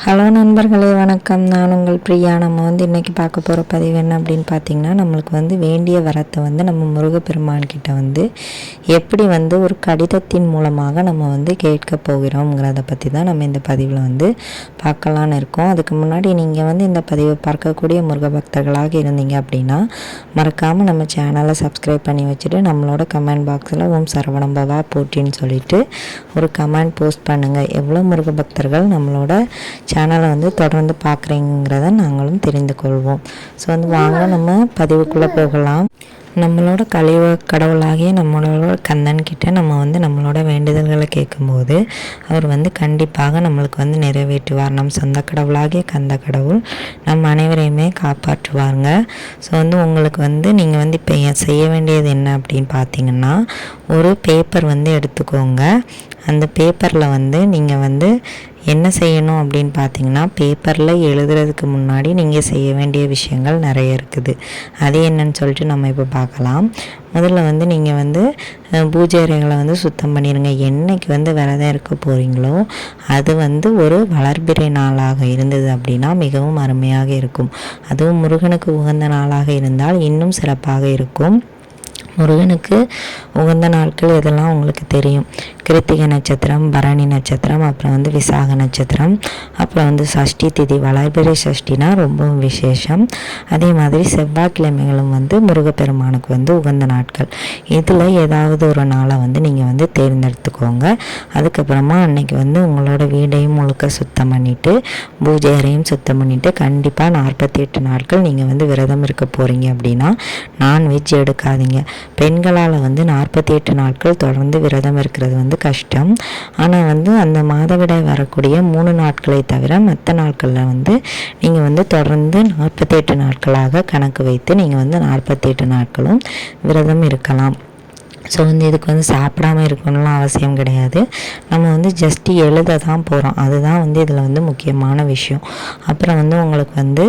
Hello நண்பர்களே, வணக்கம். நான் உங்கள் பிரியா. நம்ம இன்றைக்கி பார்க்க போகிற பதிவு என்ன அப்படின்னு பார்த்திங்கன்னா, நம்மளுக்கு வேண்டிய வரத்தை நம்ம முருகப்பெருமான்கிட்ட எப்படி ஒரு கடிதத்தின் மூலமாக நம்ம கேட்க போகிறோங்கிறத பற்றி தான் நம்ம இந்த பதிவில் பார்க்கலான்னு இருக்கோம். அதுக்கு முன்னாடி நீங்கள் இந்த பதிவை பார்க்கக்கூடிய முருக பக்தர்களாக இருந்தீங்க அப்படின்னா மறக்காமல் நம்ம சேனலை சப்ஸ்கிரைப் பண்ணி வச்சுட்டு நம்மளோட கமெண்ட் பாக்ஸில் ஓம் சரவணம் பவா போற்றின்னு சொல்லிவிட்டு ஒரு கமெண்ட் போஸ்ட் பண்ணுங்கள். எவ்வளோ முருக பக்தர்கள் நம்மளோட சேனலை தொடர்ந்து பார்க்குறீங்கிறத நாங்களும் தெரிந்து கொள்வோம். ஸோ வாங்க நம்ம பதிவுக்குள்ளே போகலாம். நம்மளோட கடவுளாகிய நம்மளோட கந்தன்கிட்ட நம்ம நம்மளோட வேண்டுதல்களை கேட்கும்போது அவர் கண்டிப்பாக நம்மளுக்கு நிறைவேற்றுவார். நம் சொந்த கடவுளாகிய கந்த கடவுள் நம் அனைவரையுமே காப்பாற்றுவாருங்க. ஸோ உங்களுக்கு நீங்கள் இப்போ செய்ய வேண்டியது என்ன அப்படின்னு பார்த்தீங்கன்னா, ஒரு பேப்பர் எடுத்துக்கோங்க. அந்த பேப்பரில் நீங்கள் என்ன செய்யணும் அப்படின்னு பார்த்தீங்கன்னா, பேப்பரில் எழுதுறதுக்கு முன்னாடி நீங்கள் செய்ய வேண்டிய விஷயங்கள் நிறைய இருக்குது. அது என்னன்னு சொல்லிட்டு நம்ம இப்போ பார்க்கலாம். முதல்ல நீங்கள் பூஜை அறைகளை சுத்தம் பண்ணிடுங்க. என்னைக்கு விரதம் இருக்க போகிறீங்களோ அது ஒரு வளர்பிறை நாளாக இருந்தது அப்படின்னா மிகவும் அருமையாக இருக்கும். அதுவும் முருகனுக்கு உகந்த நாளாக இருந்தால் இன்னும் சிறப்பாக இருக்கும். முருகனுக்கு உகந்த நாட்கள் இதெல்லாம் உங்களுக்கு தெரியும். கிருத்திகை நட்சத்திரம், பரணி நட்சத்திரம், அப்புறம் விசாக நட்சத்திரம், அப்புறம் சஷ்டி திதி. வளர்பிறை சஷ்டினா ரொம்பவும் விசேஷம். அதே மாதிரி செவ்வாய்க்கிழமைகளும் முருகப்பெருமானுக்கு உகந்த நாட்கள். இதில் ஏதாவது ஒரு நாளை நீங்கள் தேர்ந்தெடுத்துக்கோங்க. அதுக்கப்புறமா அன்னைக்கு உங்களோட வீடையும் முழுக்க சுத்தம் பண்ணிவிட்டு பூஜை அறையும் சுத்தம் பண்ணிவிட்டு கண்டிப்பாக 48 நாட்கள் நீங்கள் விரதம் இருக்க போகிறீங்க அப்படின்னா நான்வெஜ் எடுக்காதீங்க. பெண்களால் 48 நாட்கள் தொடர்ந்து விரதம் இருக்கிறது கஷ்டம். ஆனால் அந்த மாதவிடாய் வரக்கூடிய 3 நாட்களை தவிர மற்ற நாட்களில் நீங்கள் தொடர்ந்து 48 நாட்களாக கணக்கு வைத்து நீங்கள் 48 நாட்களும் விரதம் இருக்கலாம். ஸோ இதுக்கு சாப்பிடாமல் இருக்கணும்லாம் அவசியம் கிடையாது. நம்ம ஜஸ்ட்டு எழுத தான் போகிறோம். அதுதான் இதில் முக்கியமான விஷயம். அப்புறம் உங்களுக்கு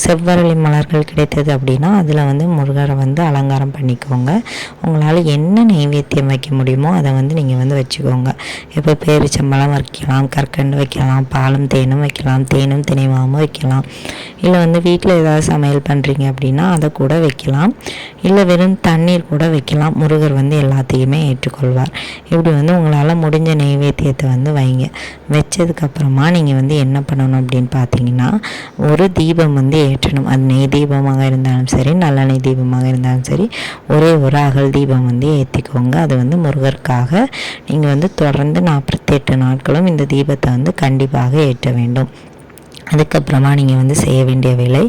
செவ்வரளி மலர்கள் கிடைத்தது அப்படின்னா அதில் முருகரை அலங்காரம் பண்ணிக்கோங்க. உங்களால் என்ன நைவேத்தியம் வைக்க முடியுமோ அதை நீங்கள் வச்சுக்கோங்க. இப்போ பேரிச்சம்பழம் வைக்கலாம், கற்கண்டு வைக்கலாம், பாலும் தேனும் வைக்கலாம், தேனும் தினைமாவும் வைக்கலாம். இல்லை வீட்டில் ஏதாவது சமையல் பண்ணுறீங்க அப்படின்னா அதை கூட வைக்கலாம். இல்லை வெறும் தண்ணீர் கூட வைக்கலாம். முருகர் எல்லாத்தையுமே ஏற்றுக்கொள்வார். இப்படி உங்களால் முடிஞ்ச நைவேத்தியத்தை வைங்க. வச்சதுக்கப்புறமா நீங்கள் என்ன பண்ணணும் அப்படின்னு பார்த்தீங்கன்னா, ஒரு தீபம் ஏற்றணும். அது நெய் தீபமாக இருந்தாலும் சரி, நல்லெண்ணெய் தீபமாக இருந்தாலும் சரி, ஒரே ஒரு அகல் தீபம் ஏற்றிக்கோங்க. அது முருகருக்காக நீங்கள் தொடர்ந்து 48 நாட்களும் இந்த தீபத்தை கண்டிப்பாக ஏற்ற வேண்டும். அதுக்கப்புறமா நீங்கள் செய்ய வேண்டிய வேலை,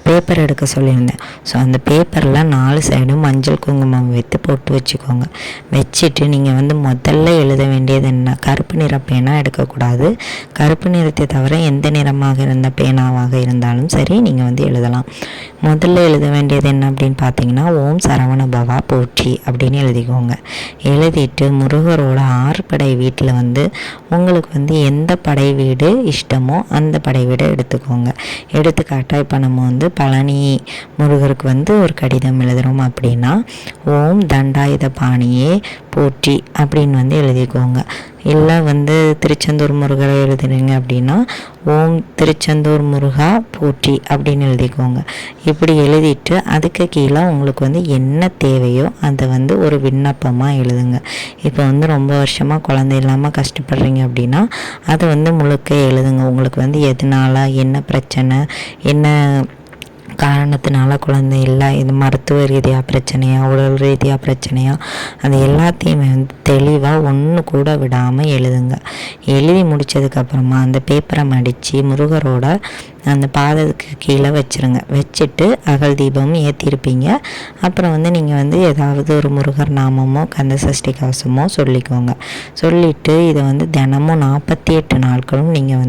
பேப்பர் எடுக்க சொல்லியிருந்தேன். ஸோ அந்த பேப்பரில் 4 சைடும் மஞ்சள் குங்குமம் வைத்து போட்டு வச்சுக்கோங்க. வச்சுட்டு நீங்கள் முதல்ல எழுத வேண்டியது என்ன, கருப்பு நிற பேனா எடுக்கக்கூடாது. கருப்பு நிறத்தை தவிர எந்த நிறமாக இருந்த பேனாவாக இருந்தாலும் சரி நீங்கள் எழுதலாம். முதல்ல எழுத வேண்டியது என்ன அப்படின்னு பார்த்தீங்கன்னா, ஓம் சரவண பவா போற்றி அப்படின்னு எழுதிக்கோங்க. எழுதிட்டு முருகரோட 6 படை வீட்டில் உங்களுக்கு எந்த படை வீடு இஷ்டமோ அந்த படை வீடு எடுத்துக்கோங்க. எடுத்துக்காட்டால் இப்போ நம்ம பழனி முருகருக்கு ஒரு கடிதம் எழுதுகிறோம் அப்படின்னா ஓம் தண்டாயுத பாணியே போற்றி அப்படின்னு எழுதிக்கோங்க. இல்லை திருச்செந்தூர் முருகரை எழுதுறீங்க அப்படின்னா ஓம் திருச்செந்தூர் முருகா போற்றி அப்படின்னு எழுதிக்கோங்க. இப்படி எழுதிட்டு அதுக்கு கீழே உங்களுக்கு என்ன தேவையோ அதை ஒரு விண்ணப்பமாக எழுதுங்க. இப்போ ரொம்ப வருஷமாக குழந்தை இல்லாமல் கஷ்டப்படுறீங்க அப்படின்னா அதை முழுக்க எழுதுங்க. உங்களுக்கு எதனால, என்ன பிரச்சனை, என்ன காரணத்தினால குழந்தை இல்லை, இது மருத்துவ ரீதியாக பிரச்சனையா, உடல் ரீதியாக பிரச்சனையா, அது எல்லாத்தையுமே தெளிவாக ஒன்று கூட விடாமல் எழுதுங்க. எழுதி முடித்ததுக்கப்புறமா அந்த பேப்பரை மடித்து முருகரோட அந்த பாதத்துக்கு கீழே வச்சுருங்க. வச்சுட்டு அகல் தீபமும் ஏற்றிருப்பீங்க. அப்புறம் நீங்கள் ஏதாவது ஒரு முருகர் நாமமோ கந்த சஷ்டி கவசமோ சொல்லிக்கோங்க. சொல்லிவிட்டு இதை தினமும் 48 நாட்களும் நீங்கள்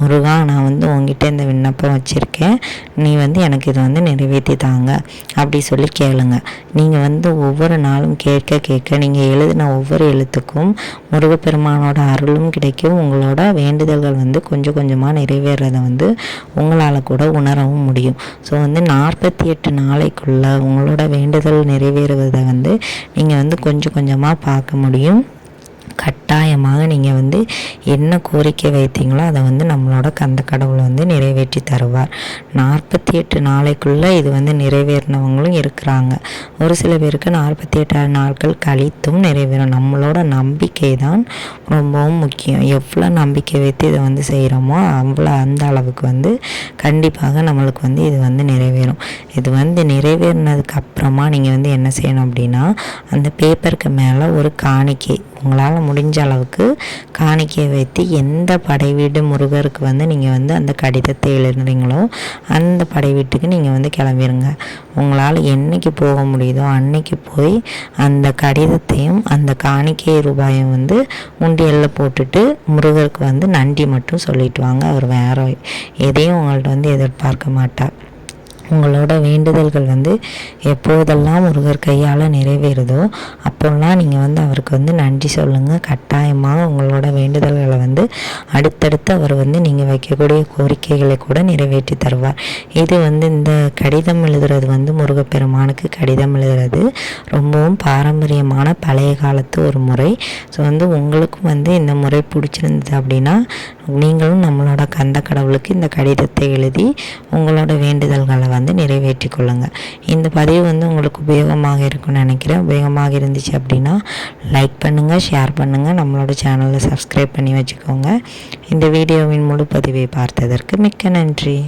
முருகா, நான் உங்ககிட்ட இந்த விண்ணப்பம் வச்சுருக்கேன், நீ எனக்கு இதை நிறைவேற்றி தாங்க அப்படி சொல்லி கேளுங்க. நீங்கள் ஒவ்வொரு நாளும் கேட்க கேட்க நீங்கள் எழுதின ஒவ்வொரு எழுத்துக்கும் முருகப்பெருமானோட அருளும் கிடைக்கும். உங்களோட வேண்டுதல்கள் கொஞ்சம் கொஞ்சமாக நிறைவேறதை உங்களால் கூட உணரவும் முடியும். ஸோ 48 நாளைக்குள்ள உங்களோட வேண்டுதல் நிறைவேறுவதை நீங்கள் கொஞ்சம் கொஞ்சமாக பார்க்க முடியும். கட்டாயமாக நீங்கள் வந்து என்ன கோரிக்கை வைத்தீங்களோ அதை வந்து நம்மளோட கந்த கடவுள் வந்து நிறைவேற்றி தருவார். 48 நாளைக்குள்ளே இது வந்து நிறைவேறினவங்களும் இருக்கிறாங்க. ஒரு சில பேருக்கு 48 நாட்கள் கழித்தும் நிறைவேறும். நம்மளோட நம்பிக்கை தான் ரொம்பவும் முக்கியம். எவ்வளோ நம்பிக்கை வைத்து இதை வந்து செய்கிறோமோ அவ்வளோ அந்த அளவுக்கு வந்து கண்டிப்பாக நம்மளுக்கு வந்து இது வந்து நிறைவேறும். இது வந்து நிறைவேறினதுக்கு அப்புறமா நீங்கள் வந்து என்ன செய்யணும் அப்படின்னா, அந்த பேப்பருக்கு மேலே ஒரு காணிக்கை உங்களால் முடிஞ்ச அளவுக்கு காணிக்கையை வைத்து எந்த படை வீடு முருகருக்கு வந்து நீங்கள் வந்து அந்த கடிதத்தை எழுதுறீங்களோ அந்த படை வீட்டுக்கு நீங்கள் வந்து கிளம்பிடுங்க. உங்களால் என்றைக்கு போக முடியுதோ அன்னைக்கு போய் அந்த கடிதத்தையும் அந்த காணிக்கை ரூபாயும் வந்து உண்டியலில் போட்டுட்டு முருகருக்கு வந்து நன்றி மட்டும் சொல்லிட்டு வாங்க. அவர் வேற எதையும் உங்கள்கிட்ட வந்து எதிர்பார்க்க மாட்டார். உங்களோட வேண்டுதல்கள் வந்து எப்போதெல்லாம் முருகர் கையால் நிறைவேறுதோ அப்போல்லாம் நீங்கள் வந்து அவருக்கு வந்து நன்றி சொல்லுங்கள். கட்டாயமாக உங்களோட வேண்டுதல்களை வந்து அடுத்தடுத்து அவர் வந்து நீங்கள் வைக்கக்கூடிய கோரிக்கைகளை கூட நிறைவேற்றி தருவார். இது வந்து இந்த கடிதம் எழுதுறது வந்து முருகப்பெருமானுக்கு கடிதம் எழுதுறது ரொம்பவும் பாரம்பரியமான பழைய காலத்து ஒரு முறை. ஸோ வந்து உங்களுக்கும் வந்து இந்த முறை பிடிச்சிருந்தது அப்படின்னா நீங்களும் நம்மளோட கந்த கடவுளுக்கு இந்த கடிதத்தை எழுதி உங்களோட வேண்டுதல்களை வந்து நிறைவேற்றி கொள்ளுங்கள். இந்த பதிவு வந்து உங்களுக்கு உபயோகமாக இருக்கும்னு நினைக்கிறேன். உபயோகமாக இருந்துச்சு அப்படின்னா லைக் பண்ணுங்கள், ஷேர் பண்ணுங்கள், நம்மளோட சேனலை சப்ஸ்கிரைப் பண்ணி வச்சுக்கோங்க. இந்த வீடியோவின் முழு பதிவை பார்த்ததற்கு மிக்க நன்றி.